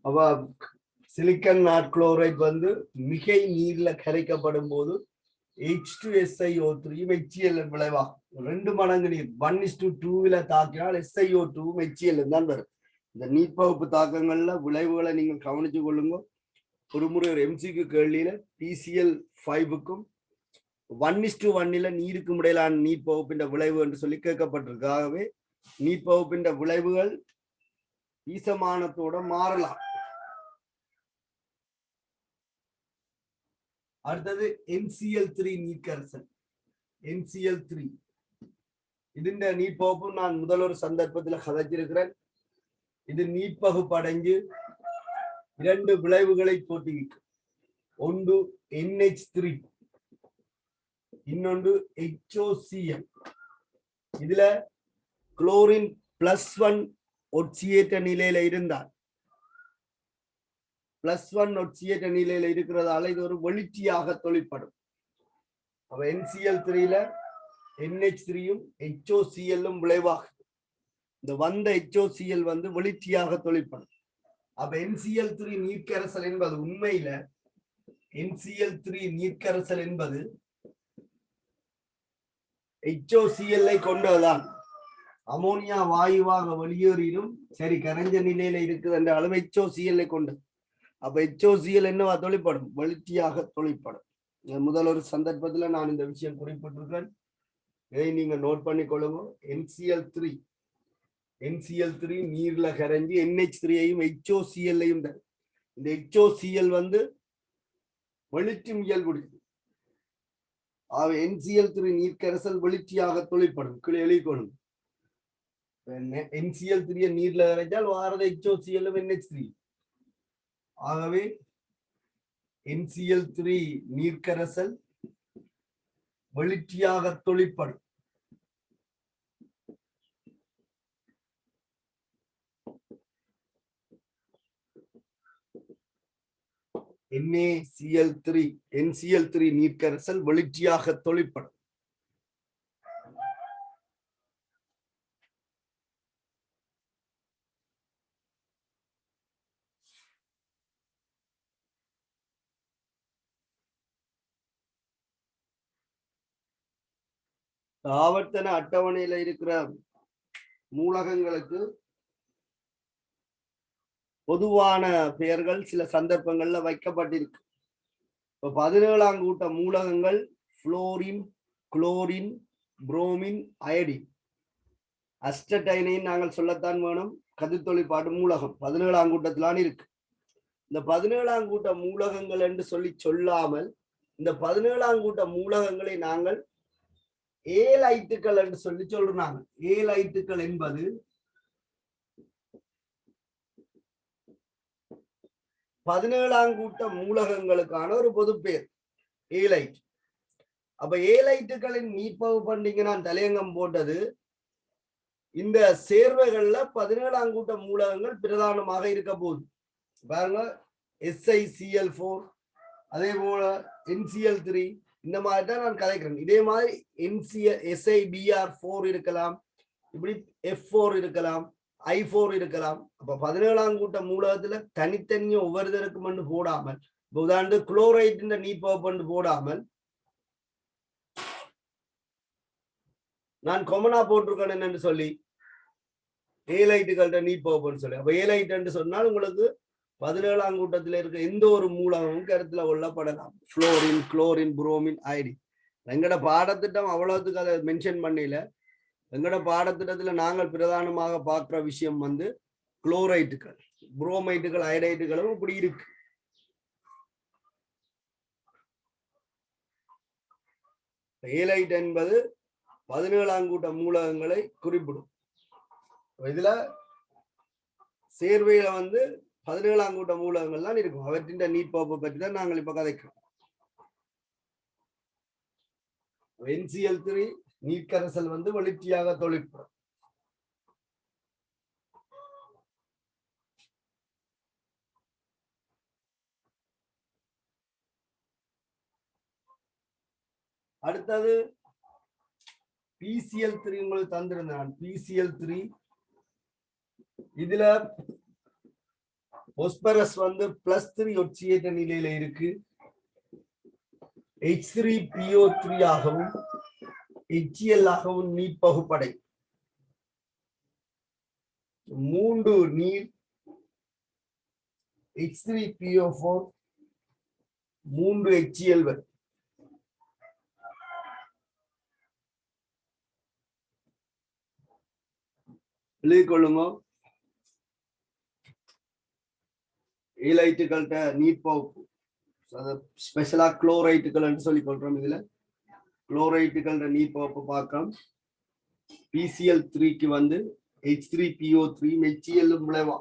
அவ சிலிக்கன் நாட்குளோரைட் வந்து மிகை நீர்ல கரைக்கப்படும் போது H2SiO3 HCl விளைவாகும். 2 மடங்கு நீர் 1:2 தாக்கினால் SiO2 HCl தான் வரும். இந்த நீர்ப்பகுப்பு தாக்கங்கள்ல விளைவுகளை நீங்கள் கவனிச்சு கொள்ளுங்க. ஒரு முறை ஒரு MCQ கேள்வியில PCl5க்கும் 1:1 நீருக்கும் இடையிலான நீர்ப்பகுப்பின் விளைவு என்று சொல்லி கேட்கப்பட்டிருக்கு. ஆகவே நீர்ப்பகுப்பின் விளைவுகள் ஈசமானத்தோட மாறலாம். அடுத்தது NCl3 நீர்க்கரசல். NCl3 ഇതിന്റെ நீர்ப்பகுப்பு நான் முதல் ஒரு சந்தர்ப்பத்தில் கதைச்சிருக்கிறேன். இது நீர்ப்பகுப்பு அடைஞ்சு 2 விளைவுகளை தோற்றுவிக்கும். ஒன்று NH3, இன்னொன்று HOCl. இதுல குளோரின் +1 ஒட்சியேற்ற நிலையில இருந்தால் +1 ஒட்சியேற்ற நிலையில இருக்கிறதால இது ஒரு வெளிச்சியாக தொழிற்படும். அப்ப NCl3ல NH3யும் HOClலும் விளைவாகும். இந்த வந்த HOCl வந்து வெளிச்சியாக தொழிற்படும். அப்ப NCl3 நீர்க்கரசல் என்பது உண்மையில NCl3 நீர்க்கரசல் என்பது HOCl கொண்டதுதான். அமோனியா வாயுவாக வெளியேறியும் சரி கரைஞ்ச நிலையில இருக்குது என்ற அளவு HOCl கொண்டது. அப்ப HOCl என்னவா தொழிற்படும்? வெளிச்சியாக தொழிற்படும். முதல் ஒரு சந்தர்ப்பத்துல நான் இந்த விஷயம் குறிப்பிட்டிருக்கேன். இதை நீங்க நோட் பண்ணி கொள்ளுங்க. NCl3 நீர்ல கரைஞ்சி NH3ஐயும் HOCl-ஐயும் தரும். இந்த HOCl வந்து வெளிச்சும் இயல்புடையது. NCl3 நீர்க்கரசல் வெளிச்சியாக தொழிற்படும். கீழே எழுதிக்கொள்ளுங்க. NCl3 நீர்ல கரைஞ்சால் வாரது HOCl NH3. ஆகவே NCl3 நீர்க்கரசல் வெளிச்சியாக தொழிற்படும். NCl3 நீர்க்கரசல் வெளிச்சியாக தொழிற்படும். ஆவர்த்தன அட்டவணையில இருக்கிற மூலகங்களுக்கு பொதுவான பெயர்கள் சில சந்தர்ப்பங்கள்ல வைக்கப்பட்டிருக்கு. இப்ப 17ஆம் கூட்ட மூலகங்கள் புளோரின், குளோரின், புரோமின், அயடின். அஸ்டடைனையும் நாங்கள் சொல்லத்தான் வேணும். கதிர்த்தொழிற்பாடு மூலகம் 17ஆம் கூட்டத்திலான இருக்கு. இந்த 17ஆம் கூட்ட மூலகங்கள் என்று சொல்லாமல் இந்த 17ஆம் கூட்ட மூலகங்களை நாங்கள் ஏலைட்டுகள் என்று சொல்லி சொல்றாங்க. ஏலைட்டுகள் என்பது 17ஆம் கூட்ட மூலகங்களுக்கான ஒரு பொது பெயர் ஏலைட். அப்ப ஏலைட்டுகளின் மீட்பகு பண்ணீங்க நான் தலையங்கம் போட்டது. இந்த சேர்வைகள்ல 17ஆம் கூட்ட மூலகங்கள் பிரதானமாக இருக்க போகுது. பாருங்க, SiCl4, அதே போல NCl3, இந்த மாதிரி தான் நான் கதைக்கிறேன். இதே மாதிரி SiBr4 இருக்கலாம், இப்படி F4 இருக்கலாம், I4 இருக்கலாம். அப்ப 17ஆம் கூட்ட மூலகத்துல தனித்தனிய ஒவ்வொருத்தருக்கும் என்று போடாமல், உதாரணத்து குளோரைட் நீட்பகுப்பு போடாமல் நான் கொமனா போட்டிருக்கேன் என்னன்னு சொல்லி ஏலைட்டுகள்கிட்ட நீட்பகுப்புன்னு சொல்லி. அப்ப ஏலைட் என்று சொன்னால் உங்களுக்கு 17ஆம் கூட்டத்தில் இருக்க எந்த ஒரு மூலகமும் கருத்துல கொள்ளப்படலாம். Fluorine, chlorine, bromine, iodine. எங்கட பாடத்திட்டம் அவ்வளவுக்கு அதை மென்ஷன் பண்ணல. எங்கட பாடத்திட்டத்துல நாங்கள் பிரதானமாக பார்க்கிற விஷயம் வந்து குளோரைட்டுகள், புரோமைட்டுகள், அயடைட்டுகளும் இப்படி இருக்கு. ஏலைட் என்பது 17ஆம் கூட்ட மூலகங்களை குறிப்பிடும். இதுல சேர்வையில வந்து 17ஆம் கூட்ட மூலகங்கள் தான் இருக்கும். அவற்றின் நீட்பகுப்பை பற்றி தான் நாங்கள் இப்ப கதைக்கிறோம். NCl3 நீர்க்கரசல் வந்து வெளிச்சியாக தொழிற்படும். அடுத்தது PCl3 உங்களுக்கு தந்திருந்தான். PCl3 இதுல பாஸ்பரஸ் வந்து +3 ஒட்சியேற்ற நிலையில இருக்கு. H3PO3 ஆகவும் HCl ஆகவும் நீர் பகுப்படை. 3 நீர் H3PO4 3 HCl வரை. எழுதிக்கொள்ளுங்க. ஈலைட்டுகள்கிட்ட நீர் பகுப்பு ஸ்பெஷலா குளோரைட்டுகள் சொல்லி கொள்றோம். இதுல குளோரைட்டுகளோட நீர் பகுப்பு பார்க்கலாம். PCl3க்கு வந்து H3PO3 HCl விளைவா.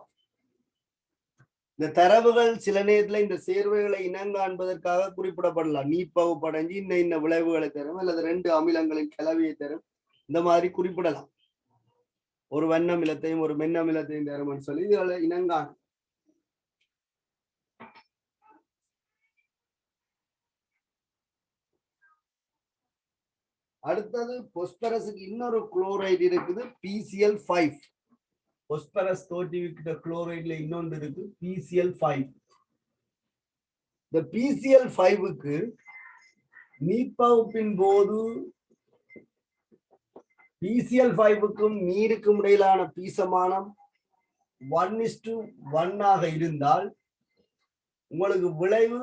இந்த தரவுகள் சில நேரத்துல இந்த சேர்வைகளை இனங்காண்பதற்காக குறிப்பிடப்படலாம். நீர் பகுப்படைஞ்சு இன்ன விளைவுகளை தரும் அல்லது 2 அமிலங்களின் கலவையை தரும். இந்த மாதிரி குறிப்பிடலாம். ஒரு வண்ணமிலத்தையும் ஒரு மென்னமிலத்தையும் தரும்னு சொல்லி இதுல இனங்காண. அடுத்தது பாஸ்பரஸுக்கு இன்னொரு குளோரைடு இருக்குது, PCl5. பாஸ்பரஸ் தோற்றுவிக்கிற குளோரைடுல இன்னொன்று இருக்கு, PCl5. இந்த PCl5க்கு நீர்ப்பகுப்பின் போது PCl5க்கும் நீருக்கும் இடையிலான பீசமானம் 1:1 ஆக இருந்தால் உங்களுக்கு விளைவு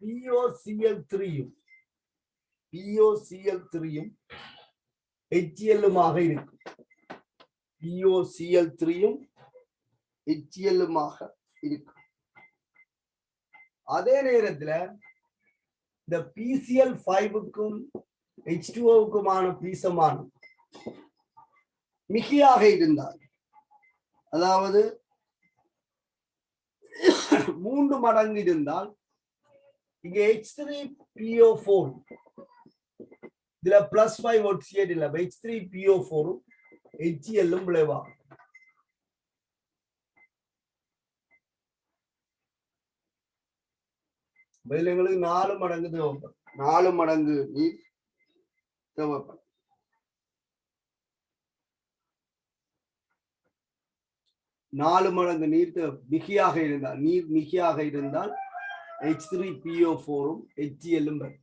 POCl3யும் HCl-மாக இருக்கும். POCl3யும் HCl-மாக இருக்கும். அதே நேரத்துல இந்த PCl5க்கும் H2O-க்குமான பீசமானம் மிகையாக இருந்தால், அதாவது 3 மடங்கு இருந்தால், இங்க H3PO4 இதுல +5 ஒட்சியேட் இல்ல, H3PO4 HCl-ம் விளைவாகும். எங்களுக்கு 4 மடங்கு தேவைப்படும். 4 மடங்கு நீர் தேவைப்படும். 4 மடங்கு நீர் மிகையாக இருந்தால், நீர் மிகையாக இருந்தால் H3PO4ம் HCl-ம் வரும்.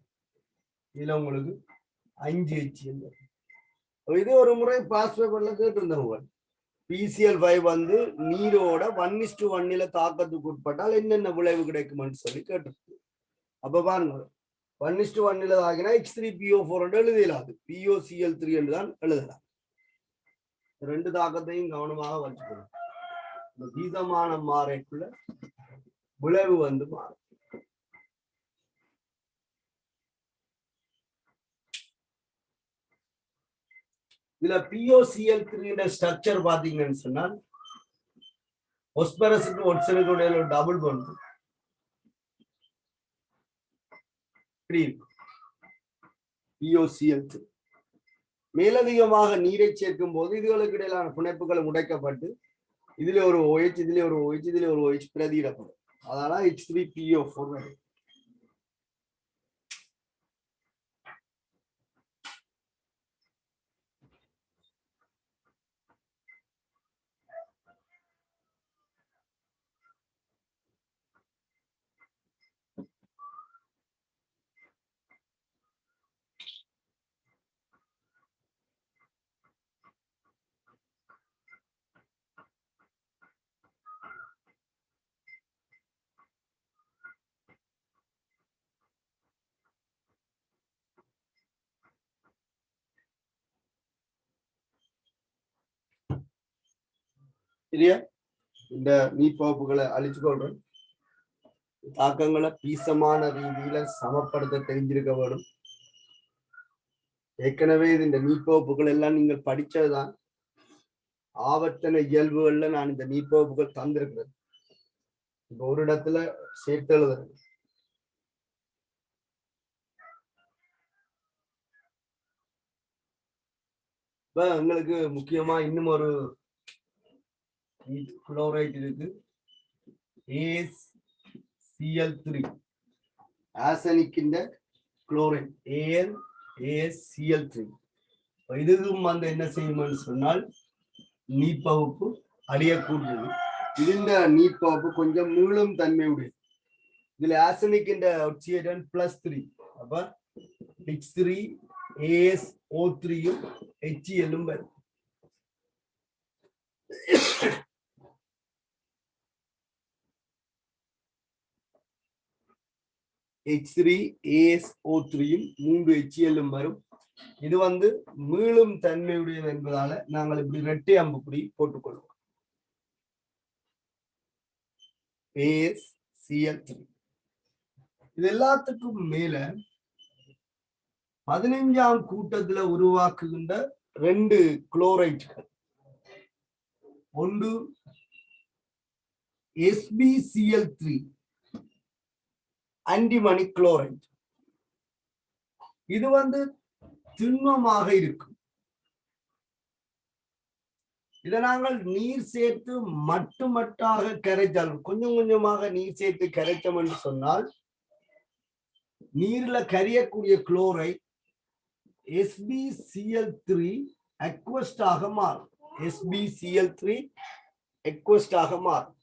இதுல உங்களுக்கு 5 HCl வரும். இது ஒரு முறை பாஸ் பேப்பர்ல கேட்டிருந்தவங்க. PCl5 வந்து நீரோட 1:1 தாக்கத்துக்கு உட்பட்டால் என்னென்ன விளைவு கிடைக்கும்னு சொல்லி கேட்டிருக்கு. அப்ப பாருங்க, 1:1 ஆகினா H3PO4 என்று எழுதலாது, POCl3 என்று தான் எழுதலாம். 2 தாக்கத்தையும் கவனமாக வச்சுக்கணும். இந்த வீதமானம் மாறக்குள்ள விளைவு வந்து மாறும். இதுல POCl3 ஸ்ட்ரக்சர் பாத்தீங்கன்னு சொன்னால், பாஸ்பரஸுக்கு ஒட்சனுக்கு இடையில ஒரு டபுள் பாண்ட் POCl3. மேலதிகமாக நீரை சேர்க்கும் போது இதுகளுக்கு இடையிலான பிணைப்புகள் உடைக்கப்பட்டு இதுல ஒரு OH, இதுல ஒரு OH, இதுல ஒரு OH பிரதியிடப்படும். அதனால H3PO4 வரும். சரியா? இந்த நீர்ப்பகுப்புகளை அழிச்சுக்கொள்றேன். தாக்கங்களை பீசமான ரீதியில சமப்படுத்த தெரிஞ்சிருக்க வேண்டும். ஏற்கனவே இந்த நீர்ப்பகுப்புகள் எல்லாம் நீங்கள் படிச்சதுதான். ஆவர்த்தன இயல்புகள்ல நான் இந்த நீர்ப்பகுப்புகள் தந்திருக்கிறேன். இப்ப ஒரு இடத்துல சேர்த்து எழுதுறேன். இப்ப எங்களுக்கு முக்கியமா இன்னும் ஒரு குளோரைட் இருக்கு, AsCl3, ஆர்சனிக்கின் குளோரைட் AsCl3. இதுவும் வந்து என்ன செய்யும்னு சொன்னால் நீர்ப்பகுப்பு அழியக்கூடியது. ഇതിന്റെ നീർപ്പகுപ്പ് கொஞ்சம் மீளும் தன்மையுடைய இதுல ஆர்சனிக் என்ற ஆக்சிடேஷன் +3 அப்ப H3 AsO3 யும் HCl ம் வரும் H3 AsO3 யும் 3 HCl ம் வரும் இது வந்து மீளும் தன்மையுடையது என்பதால நாங்கள் இப்படி இரட்டை அம்புக்குறி போட்டுக்கொள்வோம் AsCl3 இது எல்லாத்துக்கும் மேல 15ஆம் கூட்டத்துல உருவாக்குகின்ற 2 குளோரைடுகள் ஒன்று SbCl3 ஆன்டிமணி குளோரைடு இது வந்து திண்மமாக இருக்கும் இதை நாங்கள் நீர் சேர்த்து மட்டுமட்டாக கரைச்சால் கொஞ்சம் கொஞ்சமாக நீர் சேர்த்து கரைச்சோம் என்று சொன்னால் நீர்ல கரையக்கூடிய குளோரைட் SbCl3 அக்வஸ்டாக மாறும் SbCl3 அக்வஸ்டாக மாறும்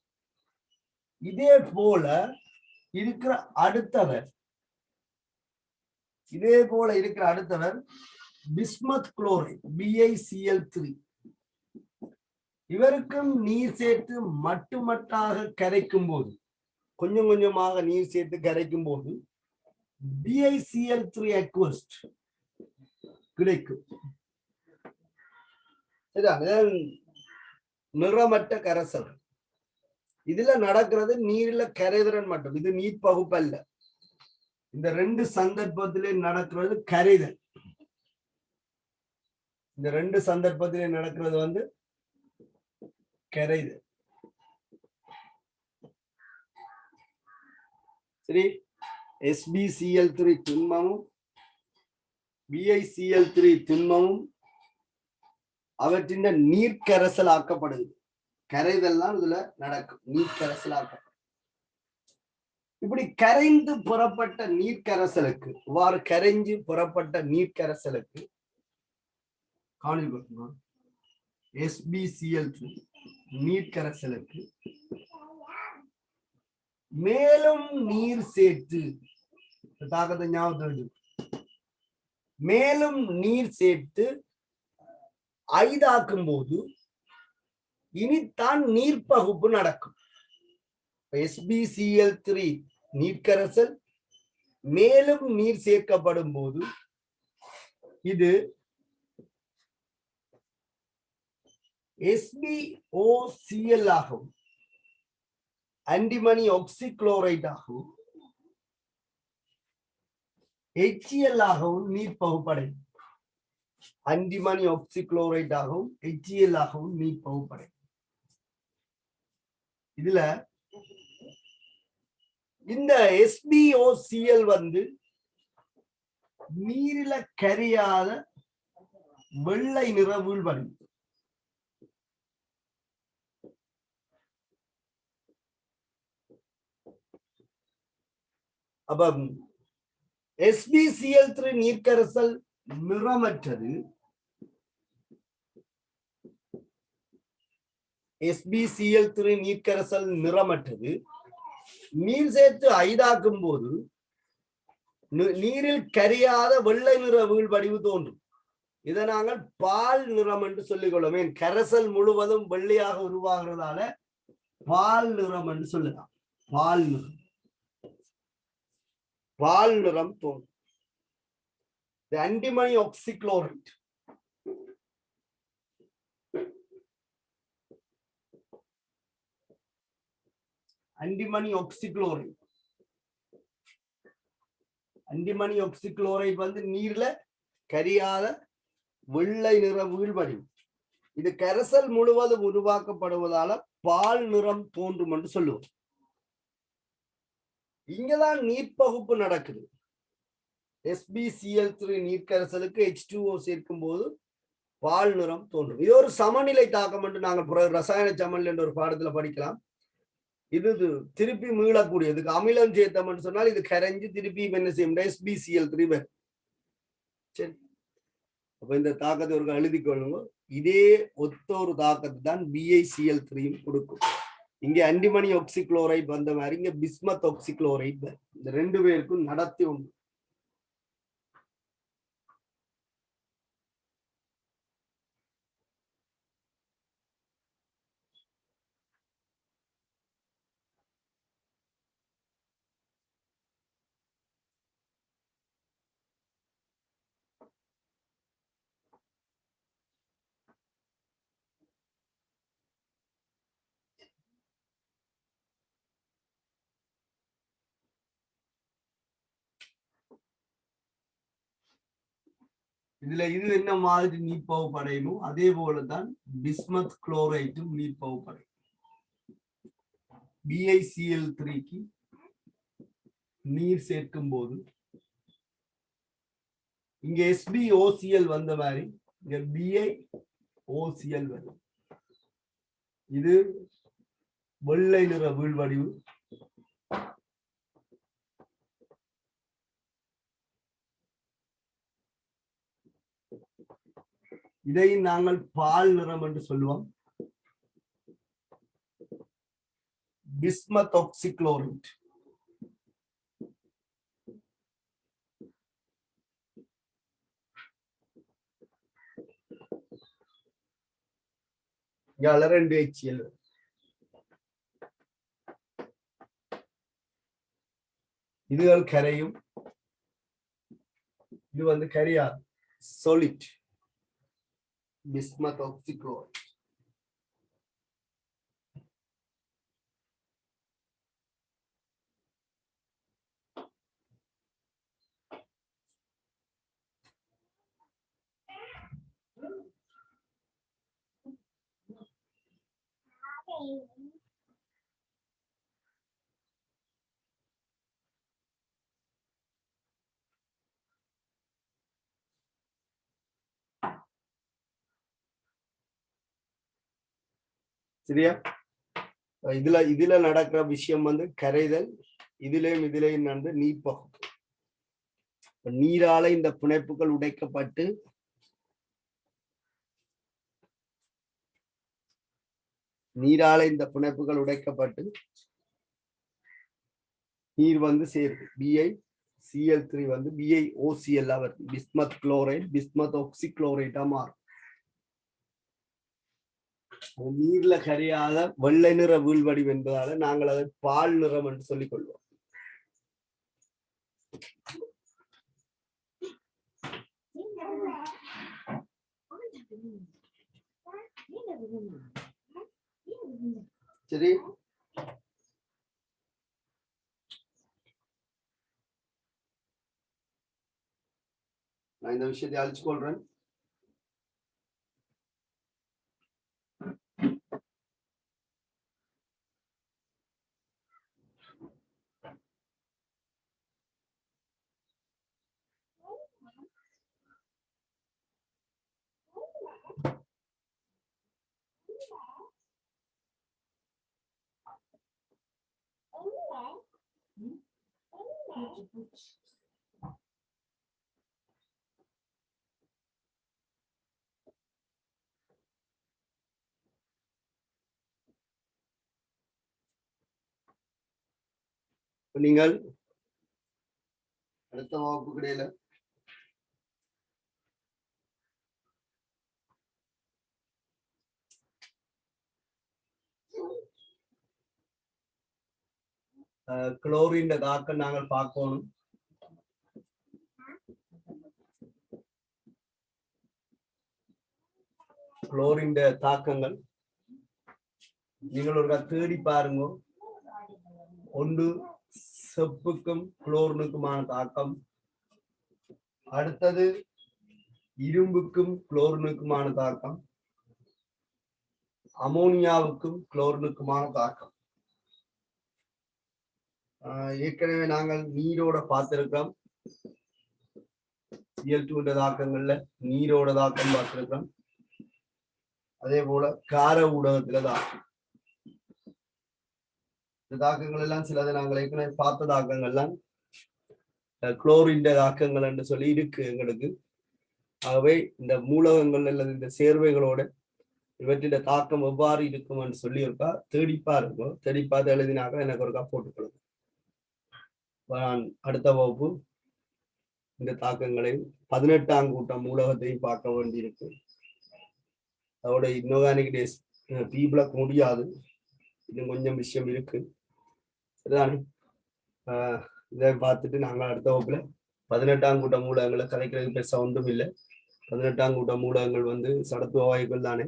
இதே போல இருக்கிற அடுத்தவர் பிஸ்மத் குளோரைட் BiCl3 இவருக்கும் நீர் சேர்த்து மட்டுமட்டாக கரைக்கும் போது கொஞ்சம் கொஞ்சமாக நீர் சேர்த்து கரைக்கும் போது BiCl3 அக்வஸ்ட் கிடைக்கும் நிறமற்ற கரைசல் இதுல நடக்கிறது நீர்ல கரைதிறன் மட்டும் இது நீர் பகுப்பு அல்ல இந்த 2 சந்தர்ப்பத்திலே நடக்கிறது கரைதல் இந்த 2 சந்தர்ப்பத்திலே நடக்கிறது வந்து கரைதல் சரி SbCl3 திண்மமும் BiCl3 திண்மமும் அவற்றின் நீர்க்கரைசல் ஆக்கப்படுது கரைதல்லாம் இதுல நடக்கும் நீர்க்கரைசலாக்கம் இப்படி கரைந்து புறப்பட்ட நீர்க்கரைசலுக்கு இவ்வாறு கரைஞ்சு புறப்பட்ட நீர்க்கரைசலுக்கு காணொலி SbCl3 நீர்க்கரைசலுக்கு மேலும் நீர் சேர்த்து தாக்கத்தை ஞாபகம் மேலும் நீர் சேர்த்து ஐதாக்கும் போது இனித்தான் நீர்ப்பகுப்பு நடக்கும் SbCl3 நீர்க்கரைசல் மேலும் நீர் சேர்க்கப்படும் போது இது SbOCl ஆகவும் ஆன்டிமணி ஆக்சிகுளோரைட் ஆகவும் HCl ஆகவும் நீர்ப்பகுப்படையும் ஆன்டிமணி ஆக்சிகுளோரைட் ஆகவும் HCl ஆகவும் நீர்ப்பகுப்படையும் இதுல இந்த SbOCl வந்து நீரில கரையாத வெள்ளை நிற வீழ்வடிவு அப்ப SbCl3 நீர்க்கரைசல் நிறமற்றது SbCl3 நீர்க்கரைசல் நிறமற்றது நீர் சேர்த்து ஐதாக்கும் போது நீரில் கரையாத வெள்ளை நிற வீழ்வடிவு தோன்றும் இதை நாங்கள் பால் நிறம் என்று சொல்லிக் கொள்ளும் கரைசல் முழுவதும் வெள்ளையாக உருவாகிறதால பால் நிறம் என்று சொல்லலாம் பால் நிறம் தோன்றும் ஆன்டிமணி ஆக்சிகுளோரைட் ஆன்டிமணி ஆக்சிகுளோரைட் வந்து நீர்ல கரியாத வெள்ளை நிற வீழ்வடிவு இது கரைசல் முழுவதும் உருவாக்கப்படுவதால பால் நிறம் தோன்றும் என்று சொல்லுவோம் இங்கதான் நீர்ப்பகுப்பு நடக்குது SbCl3 நீர்க்கரைசலுக்கு H2O சேர்க்கும் போது பால் நிறம் தோன்றும் இது ஒரு சமநிலை தாக்கம் என்று நாங்கள் ரசாயன சமநிலை என்ற ஒரு பாடத்துல படிக்கலாம் இது திருப்பி மீளக்கூடியதுக்கு அமிலம் சேர்த்தோம்னு சொன்னால் இது கரைஞ்சு திருப்பி என்ன செய்யும் SbCl3 வரும் சரி அப்ப இந்த தாக்கத்தை ஒரு எழுதி கொள்ளுங்க இதே ஒத்த ஒரு தாக்கத்தை தான் BiCl3 கொடுக்கும் இங்க ஆன்டிமனி ஆக்சிக்ளோரைட் வந்த மாதிரி இங்க பிஸ்மத் ஆக்சிக்ளோரைட். இந்த ரெண்டு பேருக்கும் நடத்தி உண்டு. இதுல இது என்ன மாதிரி நீர்ப்பவு படையுமோ அதே போலதான் பிஸ்மத் குளோரைட்டும் நீர்ப்பவு படையும். BiCl3க்கு நீர் சேர்க்கும் போது இங்க SbOCl வந்த மாதிரி இங்க BiOCl வரும். இது வெள்ளை நிற வீழ்வடிவு. இதை நாங்கள் பால் நிறம் என்று சொல்லுவோம். Bismuth oxychloride. இங்க 2 HCl. இதுகள் கரையும். இது வந்து கரையாது, solid bismuth oxychloride. சரியா? இதுல நடக்கிற விஷயம் வந்து கரைதல். இதுலயும் நடந்து நீர்ப்பகம். நீரால இந்த பிணைப்புகள் உடைக்கப்பட்டு நீர் வந்து சேருது. BiCl3 வந்து BiOCl வருது. பிஸ்மத் குளோரைட் பிஸ்மத் ஆக்சிக்ளோரைட்டா மாறும். நீர்ல கரையாத வெள்ளை நிற வீழ்வடிவு என்பதால நாங்கள் அதை பால் நிறம் என்று சொல்லிக் கொள்வோம். சரி, நான் இந்த விஷயத்தை அழிச்சு கொள்றேன். நீங்கள் அடுத்த வகுப்பு கிடையில குளோரின் தாக்கம் நாங்கள் பார்க்கணும். குளோரின் தாக்கங்கள் நீங்கள் ஒரு தேடி பாருங்க. ஒன்று செப்புக்கும் குளோரினுக்குமான தாக்கம், அடுத்தது இரும்புக்கும் குளோரினுக்குமான தாக்கம், அமோனியாவுக்கும் குளோரினுக்குமான தாக்கம். ஏற்கனவே நாங்கள் நீரோட பார்த்திருக்கோம். Cl2 தாக்கங்கள்ல நீரோட தாக்கம் பார்த்திருக்கோம். அதே போல கார ஊடகத்துல தாக்கம். இந்த தாக்கங்கள் எல்லாம் சிலதை நாங்கள் ஏற்கனவே பார்த்த தாக்கங்கள்லாம் குளோரின் தாக்கங்கள் என்று சொல்லி இருக்கு எங்களுக்கு. ஆகவே இந்த மூலகங்கள் அல்லது இந்த சேர்வைகளோட இவற்றின் தாக்கம் எவ்வாறு இருக்கும்னு சொல்லியிருக்கா. தேடிப்பா இருக்கும். தேடிப்பாத்து எழுதினாக்க எனக்கு ஒருக்கா போட்டுக்கொள்ளும். நான் அடுத்த வகுப்பு இந்த தாக்கங்களை 18ஆம் கூட்டம் மூலகத்தையும் பார்க்க வேண்டியிருக்கு. அதோட இன்ஆர்கானிக் டேஸ் பீபிளக் முடியாது. இன்னும் கொஞ்சம் விஷயம் இருக்கு. சரிதானே? இதை பார்த்துட்டு நாங்கள் அடுத்த வகுப்புல 18ஆம் கூட்ட மூலகங்களை கலைக்கிறது பெருசா ஒன்றும் இல்லை. 18ஆம் கூட்ட மூலகங்கள் வந்து சடத்துவ வாயுக்கள் தானே.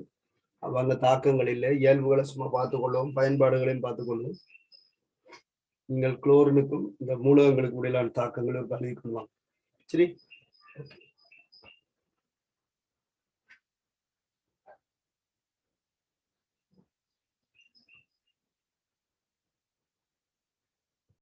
அவங்க தாக்கங்கள் இல்லை. இயல்புகளை சும்மா பார்த்துக்கொள்ளும், பயன்பாடுகளையும் பார்த்துக்கொள்ளும். நீங்கள் குளோரினுக்கும் இந்த மூலகங்களுக்கு இடையிலான தாக்கங்களை கருதி கொள்ளலாம். சரி.